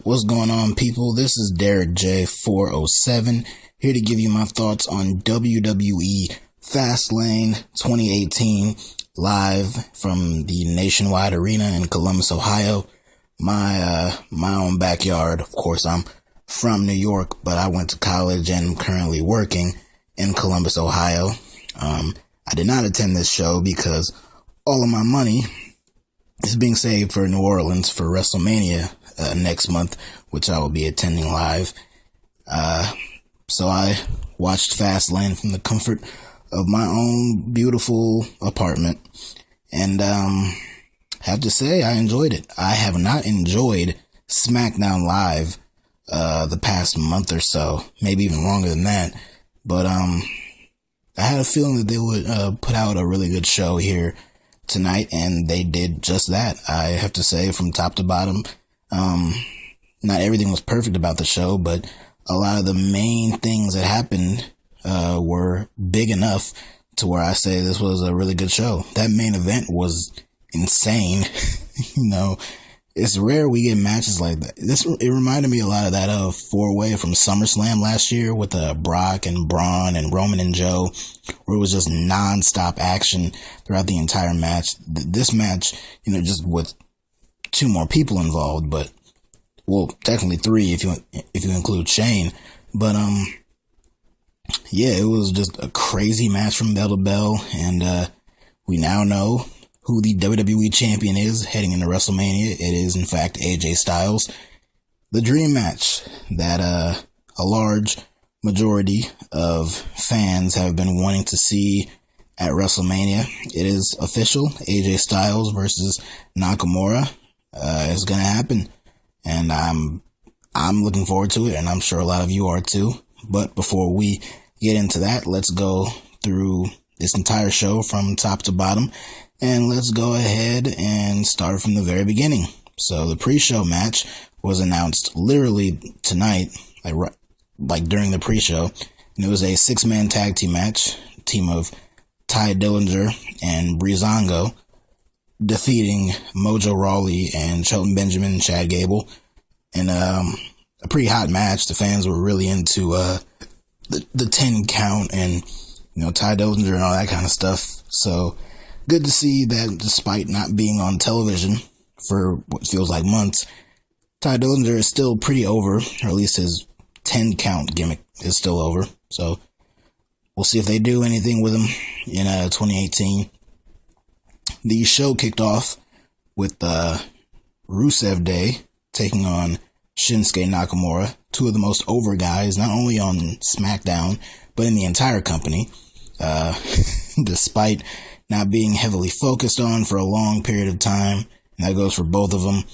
What's going on, people? This is Derek J407 here to give you my thoughts on WWE Fastlane 2018 live from the Nationwide Arena in Columbus, Ohio. My own backyard. Of course, I'm from New York, but I went to college and am currently working in Columbus, Ohio. I did not attend this show because all of my money is being saved for New Orleans for WrestleMania next month, which I will be attending live. So I watched Fastlane from the comfort of my own beautiful apartment, and have to say I enjoyed it. I have not enjoyed SmackDown live the past month or so, maybe even longer than that, but I had a feeling that they would put out a really good show here tonight, and they did just that. I have to say, from top to bottom, not everything was perfect about the show, but a lot of the main things that happened were big enough to where I say this was a really good show. That main event was insane. You know, it's rare we get matches like that. It reminded me a lot of that four-way from SummerSlam last year with Brock and Braun and Roman and Joe, where it was just non-stop action throughout the entire match. This match, you know, just with two more people involved, but well, technically three if you include Shane. But yeah, it was just a crazy match from bell to bell, and we now know who the WWE Champion is heading into WrestleMania. It is, in fact, AJ Styles. The dream match that a large majority of fans have been wanting to see at WrestleMania. It is official. AJ Styles versus Nakamura is going to happen, and I'm looking forward to it, and I'm sure a lot of you are too. But before we get into that, let's go through this entire show from top to bottom. And let's go ahead and start from the very beginning. So the pre-show match was announced literally tonight, like during the pre-show. And it was a 6-man tag team match. Team of Ty Dillinger and Breezango defeating Mojo Rawley and Shelton Benjamin and Chad Gable. And a pretty hot match. The fans were really into the 10 count and, you know, Ty Dillinger and all that kind of stuff. So good to see that despite not being on television for what feels like months, Ty Dillinger is still pretty over, or at least his 10 count gimmick is still over. So we'll see if they do anything with him in 2018. The show kicked off with Rusev Day taking on Shinsuke Nakamura, two of the most over guys, not only on SmackDown, but in the entire company, despite not being heavily focused on for a long period of time. And that goes for both of them.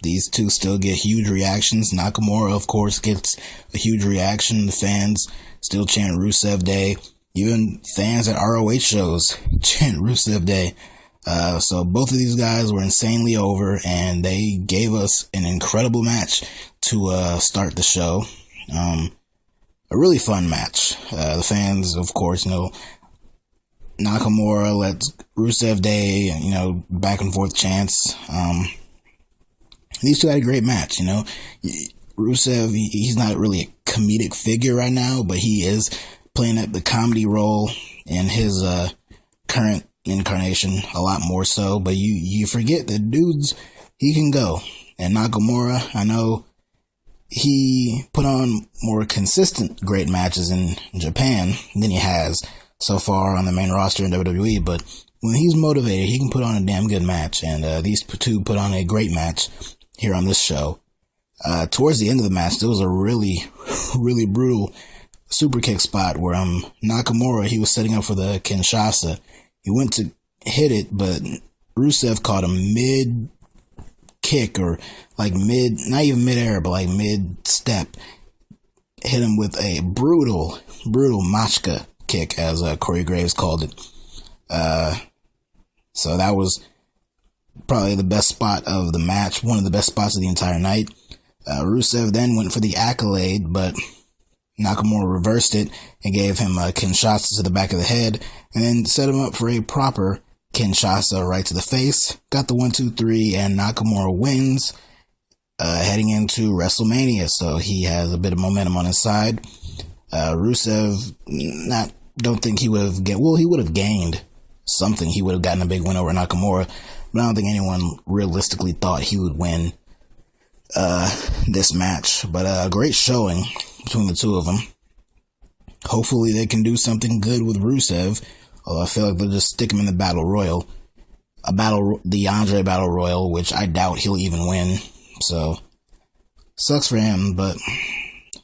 These two still get huge reactions. Nakamura, of course, gets a huge reaction. The fans still chant Rusev Day. Even fans at ROH shows chant Rusev Day. So both of these guys were insanely over, and they gave us an incredible match to start the show. A really fun match. The fans, of course, you know, Nakamura lets Rusev Day, you know, back and forth chants. These two had a great match, you know. Rusev, he's not really a comedic figure right now, but he is playing the comedy role in his current incarnation a lot more so. But you forget that dudes, he can go. And Nakamura, I know he put on more consistent great matches in Japan than he has so far on the main roster in WWE, but when he's motivated, he can put on a damn good match, and these two put on a great match here on this show. Towards the end of the match, there was a really, really brutal super kick spot where Nakamura, he was setting up for the Kinshasa. He went to hit it, but Rusev caught him mid kick, or like not even mid-air, but like mid-step. Hit him with a brutal machka kick, as Corey Graves called it. So that was probably the best spot of the match, one of the best spots of the entire night. Rusev then went for the accolade, but Nakamura reversed it and gave him a Kinshasa to the back of the head, and then set him up for a proper Kinshasa right to the face. Got the 1, 2, 3, and Nakamura wins. heading into WrestleMania, so he has a bit of momentum on his side. Rusev, don't think he would have he would have gained something. He would have gotten a big win over Nakamura, but I don't think anyone realistically thought he would win this match. But a great showing between the two of them. Hopefully they can do something good with Rusev, although I feel like they'll just stick him in the Battle Royal. The Andre Battle Royal, which I doubt he'll even win. So, sucks for him, but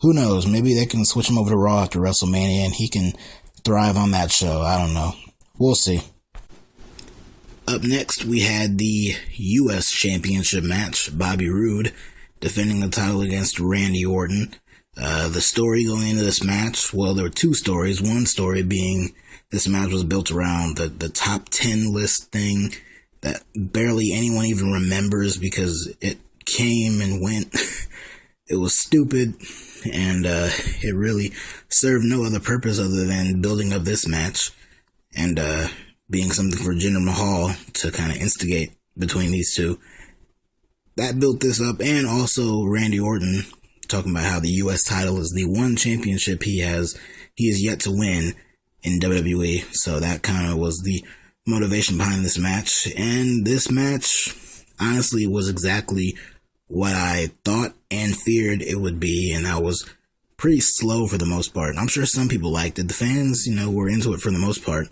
who knows? Maybe they can switch him over to Raw after WrestleMania and he can thrive on that show. I don't know. We'll see. Up next, we had the U.S. Championship match. Bobby Roode defending the title against Randy Orton. The story going into this match, well, there were two stories. One story being this match was built around the top 10 list thing that barely anyone even remembers because it came and went. It was stupid, and it really served no other purpose other than building up this match and being something for Jinder Mahal to kind of instigate between these two. That built this up, and also Randy Orton talking about how the U.S. title is the one championship he is yet to win in WWE. So that kind of was the motivation behind this match. And this match, honestly, was exactly what I thought and feared it would be. And that was pretty slow for the most part. I'm sure some people liked it. The fans, were into it for the most part.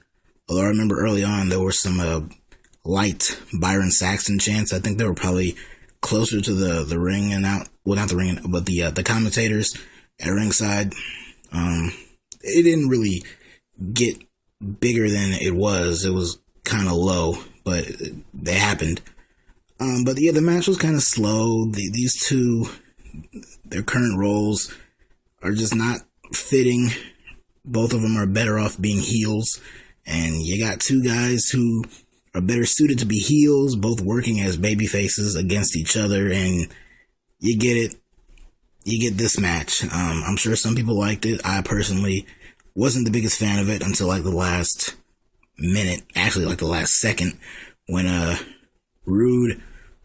Although I remember early on, there were some light Byron Saxton chants. I think they were probably closer to the ring and out. Well, not the ring, but the commentators at ringside. It didn't really get bigger than it was. It was kind of low, but they happened. But yeah, the match was kind of slow. These two, their current roles are just not fitting. Both of them are better off being heels. And you got two guys who are better suited to be heels, both working as baby faces against each other, and you get it. You get this match. I'm sure some people liked it. I personally wasn't the biggest fan of it until like the last minute, actually like the last second, when Rude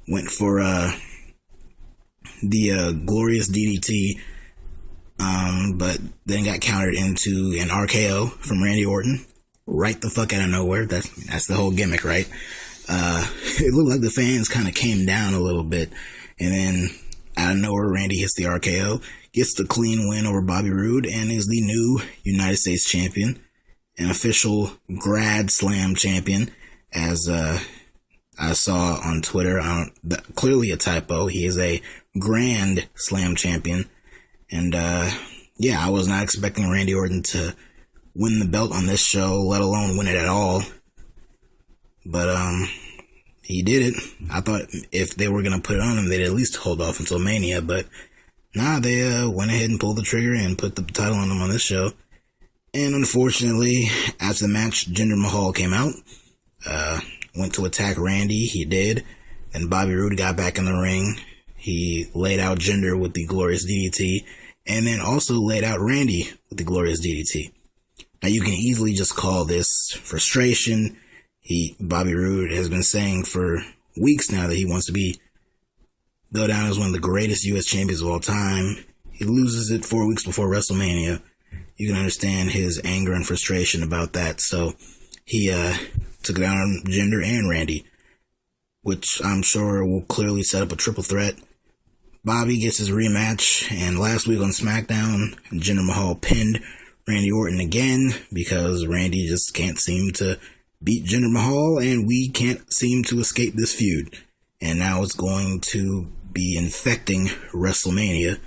went for the glorious DDT, but then got countered into an RKO from Randy Orton. Right the fuck out of nowhere. That's the whole gimmick, right? It looked like the fans kind of came down a little bit, and then out of nowhere, Randy hits the RKO, gets the clean win over Bobby Roode, and is the new United States champion, an official Grad Slam champion, as I saw on Twitter. Clearly a typo. He is a Grand Slam champion, and yeah, I was not expecting Randy Orton to win the belt on this show, let alone win it at all. But he did it. I thought if they were gonna put it on him, they'd at least hold off until Mania, but nah, they went ahead and pulled the trigger and put the title on him on this show. And unfortunately, after the match, Jinder Mahal came out, went to attack Randy. He did, and Bobby Roode got back in the ring. He laid out Jinder with the glorious DDT, and then also laid out Randy with the glorious DDT. Now, you can easily just call this frustration. Bobby Roode has been saying for weeks now that he wants to go down as one of the greatest U.S. champions of all time. He loses it 4 weeks before WrestleMania. You can understand his anger and frustration about that. So he took it out on Jinder and Randy, which I'm sure will clearly set up a triple threat. Bobby gets his rematch, and last week on SmackDown, Jinder Mahal pinned Randy Orton again because Randy just can't seem to beat Jinder Mahal, and we can't seem to escape this feud. And now it's going to be infecting WrestleMania,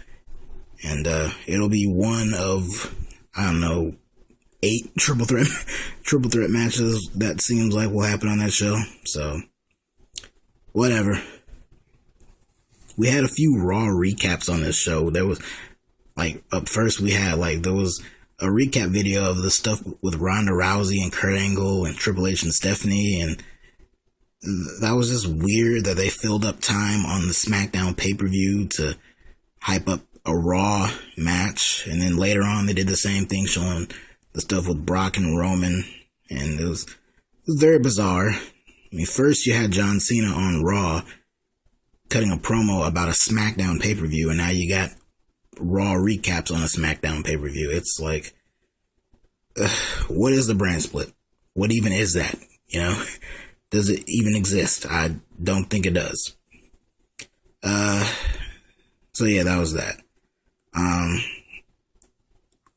and it'll be one of, 8 triple threat matches that seems like will happen on that show. So whatever. We had a few Raw recaps on this show. There was up first we had there was a recap video of the stuff with Ronda Rousey and Kurt Angle and Triple H and Stephanie, and that was just weird that they filled up time on the SmackDown pay-per-view to hype up a Raw match, and then later on they did the same thing showing the stuff with Brock and Roman, and it was very bizarre. I mean, first you had John Cena on Raw cutting a promo about a SmackDown pay-per-view, and now you got Raw recaps on a SmackDown pay-per-view. It's like, what is the brand split? What even is that? You know, does it even exist? I don't think it does. So yeah, that was that.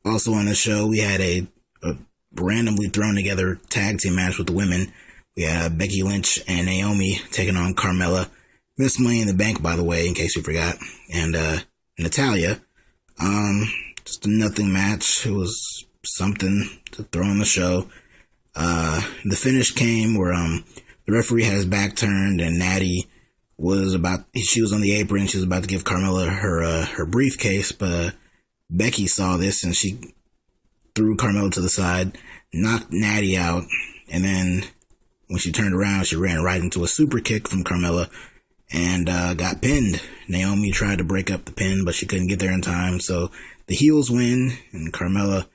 Also on the show, we had a randomly thrown together tag team match with the women. We had Becky Lynch and Naomi taking on Carmella. Miss Money in the Bank, by the way, in case you forgot. And Natalya. Just a nothing match. It was something to throw on the show. The finish came where the referee had his back turned and Natty she was on the apron. She was about to give Carmella her briefcase, but Becky saw this and she threw Carmella to the side, knocked Natty out, and then when she turned around, she ran right into a super kick from Carmella and got pinned. Naomi tried to break up the pin, but she couldn't get there in time, so the heels win, and Carmella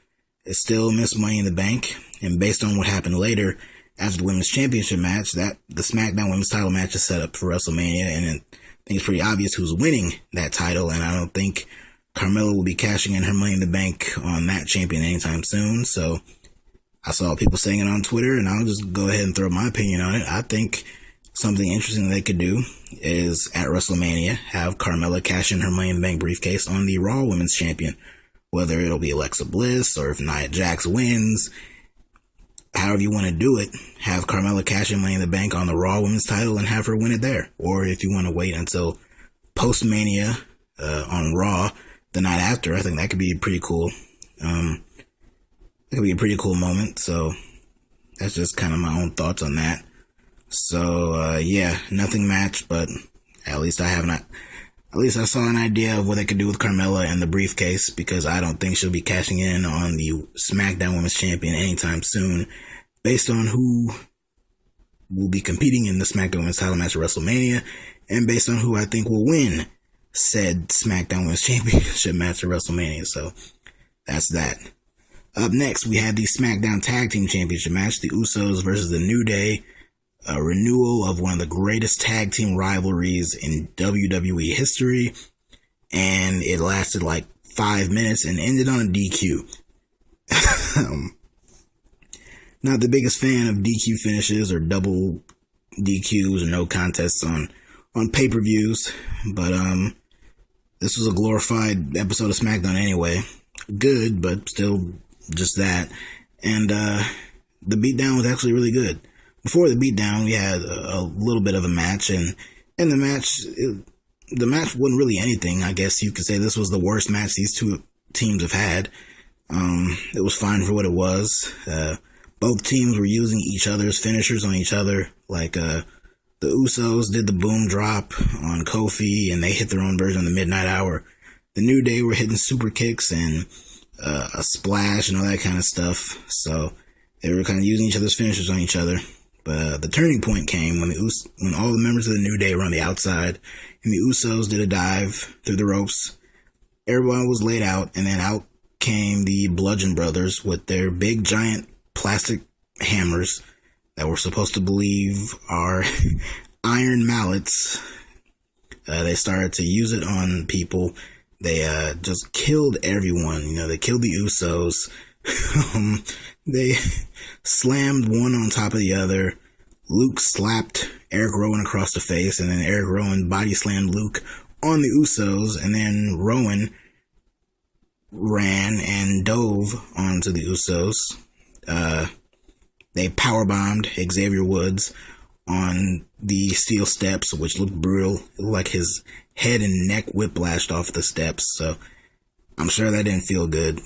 is still Miss Money in the Bank. And based on what happened later, after the Women's Championship match, that the SmackDown Women's title match is set up for WrestleMania, and I think it's pretty obvious who's winning that title, and I don't think Carmella will be cashing in her Money in the Bank on that champion anytime soon. So I saw people saying it on Twitter, and I'll just go ahead and throw my opinion on it. I think something interesting they could do is at WrestleMania have Carmella cash in her Money in the Bank briefcase on the Raw Women's Champion, whether it'll be Alexa Bliss or if Nia Jax wins. However you want to do it, have Carmella cash in Money in the Bank on the Raw Women's title and have her win it there. Or if you want to wait until post-Mania on Raw the night after, I think that could be pretty cool. That could be a pretty cool moment. So that's just kind of my own thoughts on that. So yeah, nothing match, but at least I saw an idea of what they could do with Carmella and the briefcase, because I don't think she'll be cashing in on the SmackDown Women's Champion anytime soon, based on who will be competing in the SmackDown Women's title match at WrestleMania, and based on who I think will win said SmackDown Women's Championship match at WrestleMania. So that's that. Up next, we had the SmackDown Tag Team Championship match, the Usos versus the New Day. A renewal of one of the greatest tag team rivalries in WWE history, and it lasted like 5 minutes and ended on a DQ. Not the biggest fan of DQ finishes or double DQs or no contests on pay-per-views, but this was a glorified episode of SmackDown anyway. Good, but still just that. And the beatdown was actually really good. Before the beatdown, we had a little bit of a match, and in the match, the match wasn't really anything. I guess you could say this was the worst match these two teams have had. It was fine for what it was. Both teams were using each other's finishers on each other. Like, the Usos did the boom drop on Kofi, and they hit their own version of the Midnight Hour. The New Day were hitting super kicks and a splash and all that kind of stuff. So they were kind of using each other's finishers on each other. But the turning point came when all the members of the New Day were on the outside, and the Usos did a dive through the ropes. Everyone was laid out, and then out came the Bludgeon Brothers with their big giant plastic hammers that we're supposed to believe are iron mallets. They started to use it on people. They just killed everyone. You know, they killed the Usos. They slammed one on top of the other. Luke slapped Eric Rowan across the face, and then Eric Rowan body slammed Luke on the Usos, and then Rowan ran and dove onto the Usos. They powerbombed Xavier Woods on the steel steps, which looked brutal. It looked like his head and neck whiplashed off the steps, so I'm sure that didn't feel good.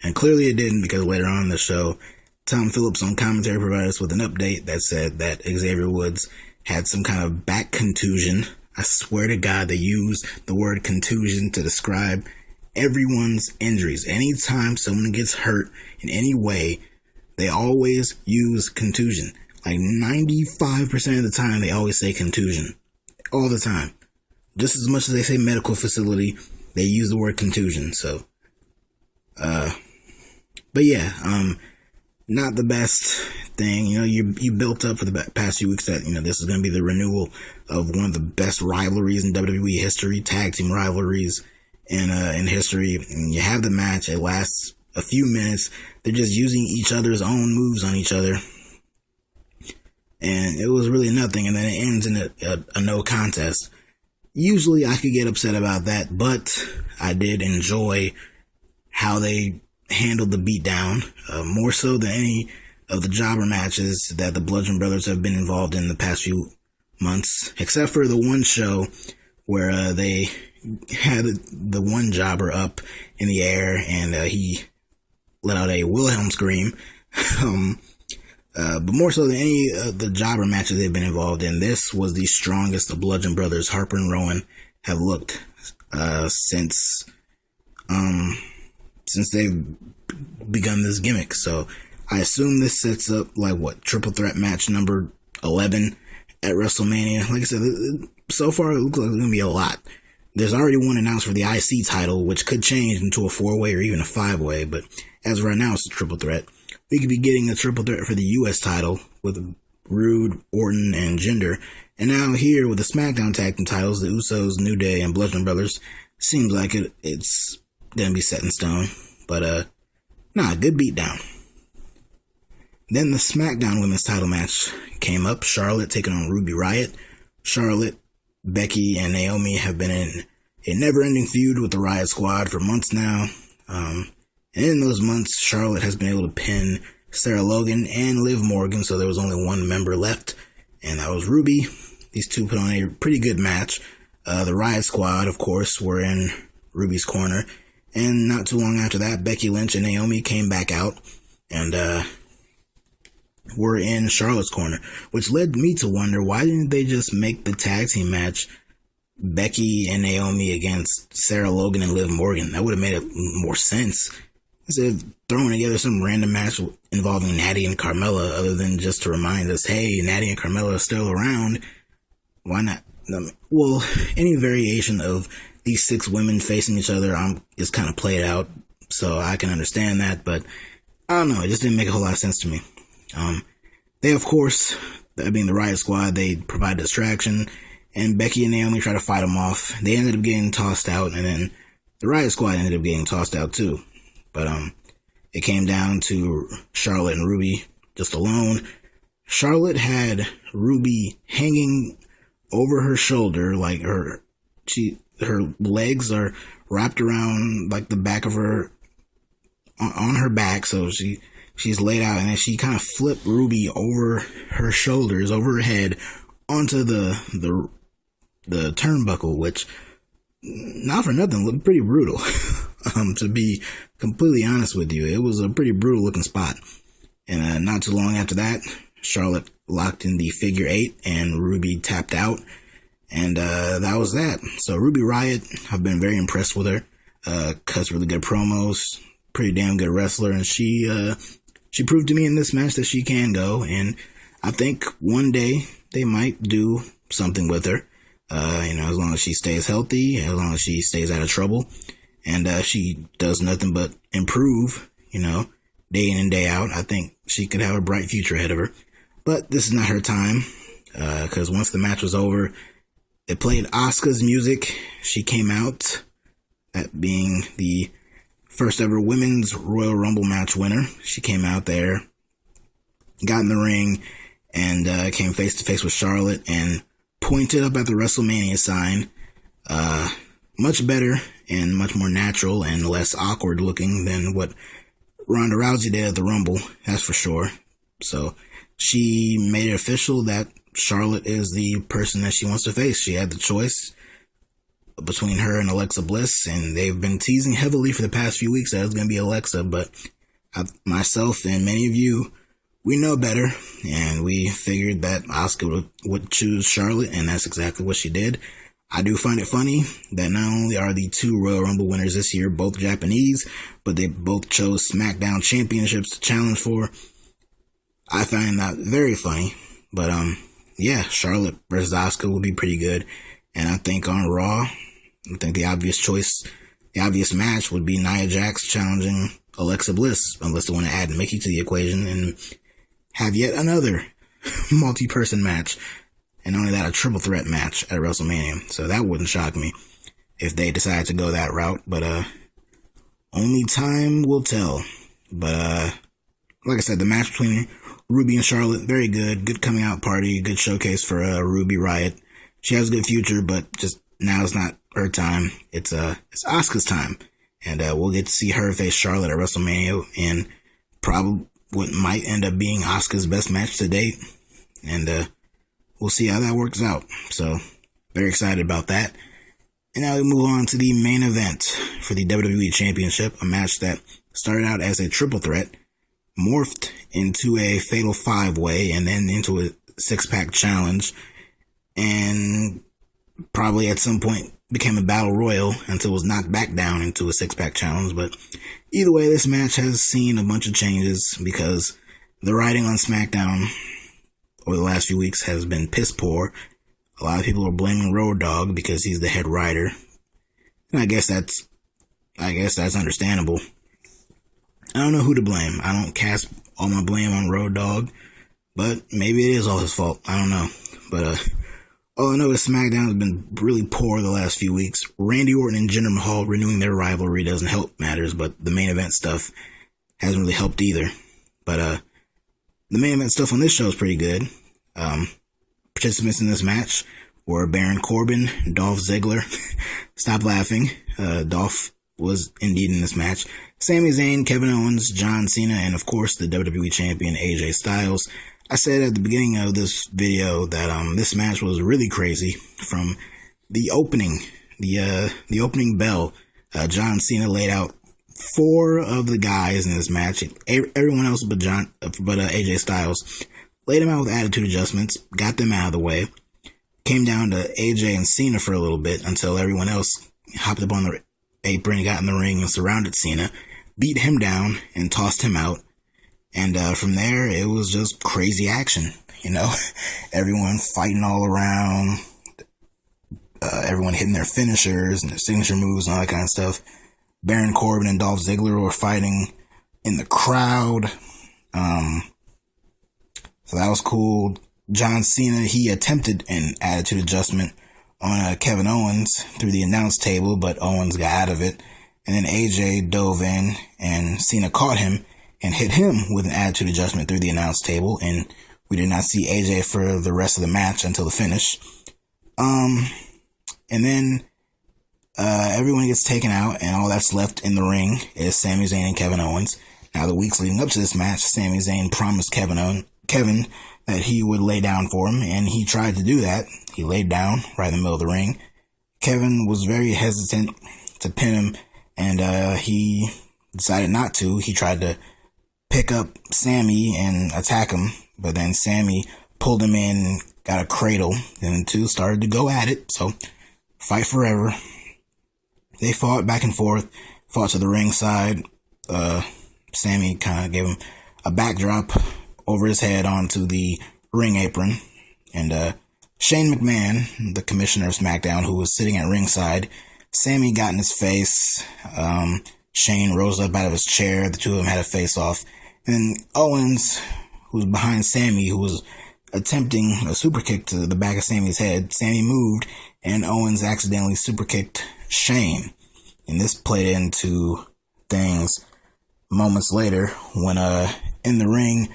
And clearly it didn't, because later on in the show, Tom Phillips on commentary provided us with an update that said that Xavier Woods had some kind of back contusion. I swear to God, they use the word contusion to describe everyone's injuries. Anytime someone gets hurt in any way, they always use contusion. Like 95% of the time, they always say contusion. All the time. Just as much as they say medical facility, they use the word contusion. So, but yeah, not the best thing. You know, you built up for the past few weeks that, you know, this is going to be the renewal of one of the best rivalries in WWE history, tag team rivalries in history. And you have the match. It lasts a few minutes. They're just using each other's own moves on each other. And it was really nothing. And then it ends in a no contest. Usually I could get upset about that, but I did enjoy how they handled the beatdown, more so than any of the jobber matches that the Bludgeon Brothers have been involved in the past few months, except for the one show where they had the one jobber up in the air and he let out a Wilhelm scream. But more so than any of the jobber matches they've been involved in, this was the strongest the Bludgeon Brothers, Harper and Rowan, have looked since they've begun this gimmick. So I assume this sets up like triple threat match number 11 at WrestleMania. Like I said, so far it looks like it's gonna be a lot. There's already one announced for the IC title, which could change into a 4-way or even a 5-way, but as of right now it's a triple threat. We could be getting a triple threat for the US title with Roode, Orton, and Jinder. And now here with the SmackDown tag team titles, the Usos, New Day, and Bludgeon Brothers, seems like it's gonna be set in stone. But good beatdown. Then the SmackDown women's title match came up. Charlotte taking on Ruby Riott. Charlotte, Becky, and Naomi have been in a never-ending feud with the Riott Squad for months now. And in those months, Charlotte has been able to pin Sarah Logan and Liv Morgan, so there was only one member left, and that was Ruby. These two put on a pretty good match. The Riott Squad, of course, were in Ruby's corner, and not too long after that, Becky Lynch and Naomi came back out, and were in Charlotte's corner, which led me to wonder, why didn't they just make the tag team match Becky and Naomi against Sarah Logan and Liv Morgan? That would have made it more sense. Instead of throwing together some random match involving Natty and Carmella, other than just to remind us, hey, Natty and Carmella are still around. Why not? Well, any variation of these 6 women facing each other is kind of played out, so I can understand that, but I don't know, it just didn't make a whole lot of sense to me. They, of course, that being the Riott Squad, they provide distraction, and Becky and Naomi try to fight them off. They ended up getting tossed out, and then the Riott Squad ended up getting tossed out too. But it came down to Charlotte and Ruby just alone. Charlotte had Ruby hanging over her shoulder, like her legs are wrapped around like the back of her, on her back, so she's laid out, and then she kind of flipped Ruby over her shoulders, over her head, onto the turnbuckle, which, not for nothing, looked pretty brutal. To be completely honest with you, it was a pretty brutal looking spot. And not too long after that, Charlotte locked in the figure 8 and Ruby tapped out. And that was that. So Ruby Riott, I've been very impressed with her. Cuts really good promos, pretty damn good wrestler, and she proved to me in this match that she can go. And I think one day they might do something with her. As long as she stays healthy, as long as she stays out of trouble, and she does nothing but improve, day in and day out. I think she could have a bright future ahead of her. But this is not her time, because once the match was over, it played Asuka's music. She came out, that being the first ever women's Royal Rumble match winner. She came out there, got in the ring, and came face to face with Charlotte and pointed up at the WrestleMania sign. Much better and much more natural and less awkward looking than what Ronda Rousey did at the Rumble, that's for sure. So she made it official that Charlotte is the person that she wants to face. She had the choice between her and Alexa Bliss, and they've been teasing heavily for the past few weeks that it's going to be Alexa, but myself and many of you, we know better, and we figured that Asuka would choose Charlotte, and that's exactly what she did. I do find it funny that not only are the 2 Royal Rumble winners this year both Japanese, but they both chose SmackDown championships to challenge for. I find that very funny, but yeah, Charlotte versus Asuka would be pretty good, and I think on Raw, I think the obvious match would be Nia Jax challenging Alexa Bliss, unless they want to add Mickey to the equation and have yet another multi-person match, and only that a triple threat match at WrestleMania. So that wouldn't shock me if they decide to go that route, but only time will tell. But like I said, the match between Ruby and Charlotte, very good. Good coming out party, good showcase for Ruby Riott. She has a good future, but just now is not her time. It's Asuka's time, and we'll get to see her face Charlotte at WrestleMania, and probably what might end up being Asuka's best match to date, and we'll see how that works out. So very excited about that. And now we move on to the main event for the WWE Championship, a match that started out as a triple threat, morphed into a fatal five-way, and then into a six-pack challenge, and probably at some point became a battle royal until it was knocked back down into a six-pack challenge. But either way, this match has seen a bunch of changes because the writing on SmackDown over the last few weeks has been piss poor. A lot of people are blaming Road Dogg because he's the head writer, and I guess that's understandable. I don't know who to blame. I don't cast all my blame on Road Dogg, but maybe it is all his fault. I don't know. But all I know is SmackDown has been really poor the last few weeks. Randy Orton and Jinder Mahal renewing their rivalry doesn't help matters, but the main event stuff hasn't really helped either. But the main event stuff on this show is pretty good. Participants in this match were Baron Corbin, Dolph Ziggler. Stop laughing. Dolph was indeed in this match. Sami Zayn, Kevin Owens, John Cena, and of course the WWE Champion AJ Styles. I said at the beginning of this video that this match was really crazy. From the opening, the opening bell, John Cena laid out 4 of the guys in this match. Everyone else but AJ Styles laid him out with attitude adjustments, got them out of the way. Came down to AJ and Cena for a little bit until everyone else hopped up on the apron, got in the ring, and surrounded Cena, beat him down, and tossed him out. And from there, it was just crazy action, you know? Everyone fighting all around, everyone hitting their finishers and their signature moves and all that kind of stuff. Baron Corbin and Dolph Ziggler were fighting in the crowd. So that was cool. John Cena, he attempted an attitude adjustment on Kevin Owens through the announce table, but Owens got out of it. And then AJ dove in, and Cena caught him and hit him with an attitude adjustment through the announce table, and we did not see AJ for the rest of the match until the finish. And then everyone gets taken out, and all that's left in the ring is Sami Zayn and Kevin Owens. Now, the weeks leading up to this match, Sami Zayn promised Kevin that he would lay down for him, and he tried to do that. He laid down right in the middle of the ring. Kevin was very hesitant to pin him, and he decided not to. He tried to pick up Sami and attack him, but then Sami pulled him in, got a cradle, and the two started to go at it. So, fight forever. They fought back and forth, fought to the ringside. Sami kind of gave him a backdrop over his head onto the ring apron, and Shane McMahon, the commissioner of SmackDown, who was sitting at ringside, Sami got in his face. Shane rose up out of his chair. The two of them had a face-off. And then Owens, who was behind Sami, who was attempting a super kick to the back of Sami's head, Sami moved, and Owens accidentally super kicked Shane. And this played into things moments later when in the ring,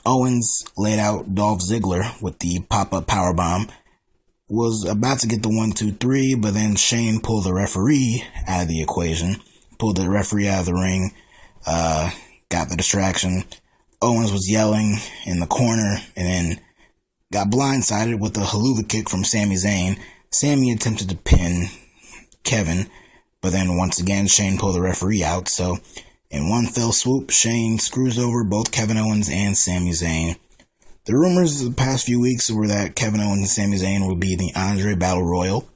Owens laid out Dolph Ziggler with the pop-up powerbomb, was about to get the 1-2-3, but then Shane pulled the referee out of the equation, pulled the referee out of the ring, got the distraction. Owens was yelling in the corner, and then got blindsided with a haluva kick from Sami Zayn. Sami attempted to pin Kevin, but then once again Shane pulled the referee out, so in one fell swoop, Shane screws over both Kevin Owens and Sami Zayn. The rumors of the past few weeks were that Kevin Owens and Sami Zayn would be the Andre Battle Royal,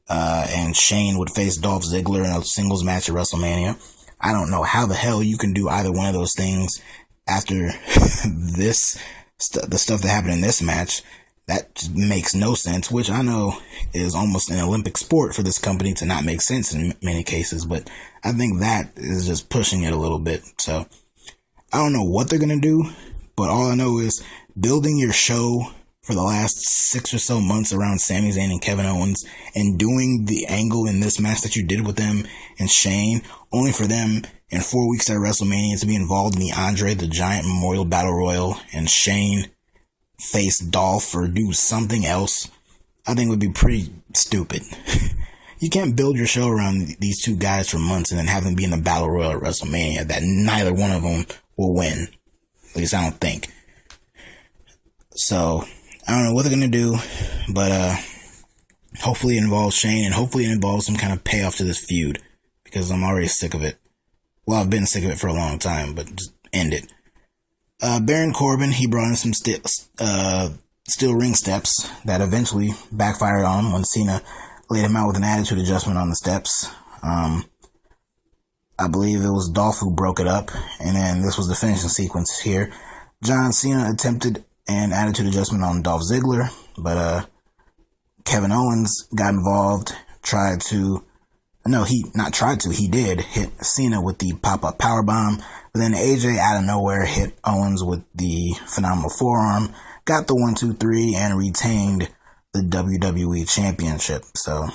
and Shane would face Dolph Ziggler in a singles match at WrestleMania. I don't know how the hell you can do either one of those things after the stuff that happened in this match. That just makes no sense, which I know is almost an Olympic sport for this company to not make sense in many cases, but I think that is just pushing it a little bit. So, I don't know what they're going to do, but all I know is building your show for the last 6 or so months around Sami Zayn and Kevin Owens and doing the angle in this match that you did with them and Shane, only for them in 4 weeks at WrestleMania to be involved in the Andre the Giant Memorial Battle Royal and Shane face Dolph or do something else, I think would be pretty stupid. You can't build your show around these two guys for months and then have them be in the Battle Royal at WrestleMania that neither one of them will win. At least I don't think. So, I don't know what they're going to do, but hopefully it involves Shane and hopefully it involves some kind of payoff to this feud because I'm already sick of it. Well, I've been sick of it for a long time, but just end it. Baron Corbin, he brought in some steel ring steps that eventually backfired on him when Cena laid him out with an attitude adjustment on the steps. I believe it was Dolph who broke it up, and then this was the finishing sequence here. John Cena attempted an attitude adjustment on Dolph Ziggler, but Kevin Owens got involved, he did hit Cena with the pop-up powerbomb, but then AJ out of nowhere hit Owens with the phenomenal forearm, got the 1-2-3, and retained the WWE Championship. So,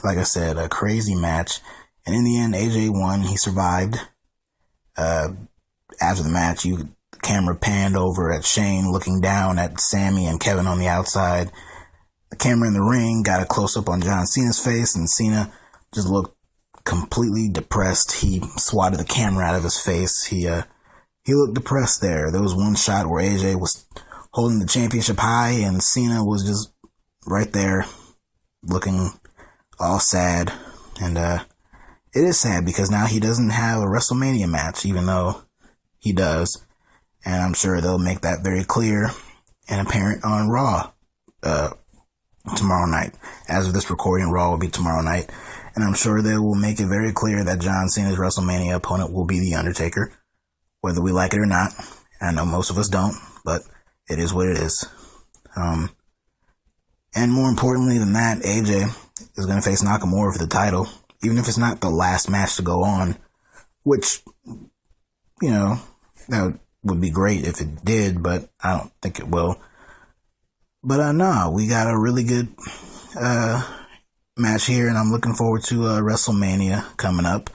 like I said, a crazy match. And in the end, AJ won. He survived. After the match, the camera panned over at Shane looking down at Sami and Kevin on the outside. The camera in the ring got a close-up on John Cena's face, and Cena just looked completely depressed. He swatted the camera out of his face. He looked depressed there. There was one shot where AJ was holding the championship high, and Cena was just right there looking all sad. And it is sad because now he doesn't have a WrestleMania match, even though he does. And I'm sure they'll make that very clear and apparent on Raw tomorrow night. As of this recording, Raw will be tomorrow night. And I'm sure they will make it very clear that John Cena's WrestleMania opponent will be The Undertaker, whether we like it or not. I know most of us don't, but it is what it is. And more importantly than that, AJ is going to face Nakamura for the title, even if it's not the last match to go on, which, that would be great if it did, but I don't think it will. But no, we got a really good match here, and I'm looking forward to WrestleMania coming up.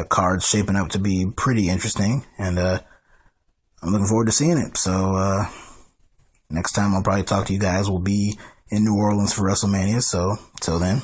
Card's shaping up to be pretty interesting, and I'm looking forward to seeing it. So next time I'll probably talk to you guys will be in New Orleans for WrestleMania. So till then,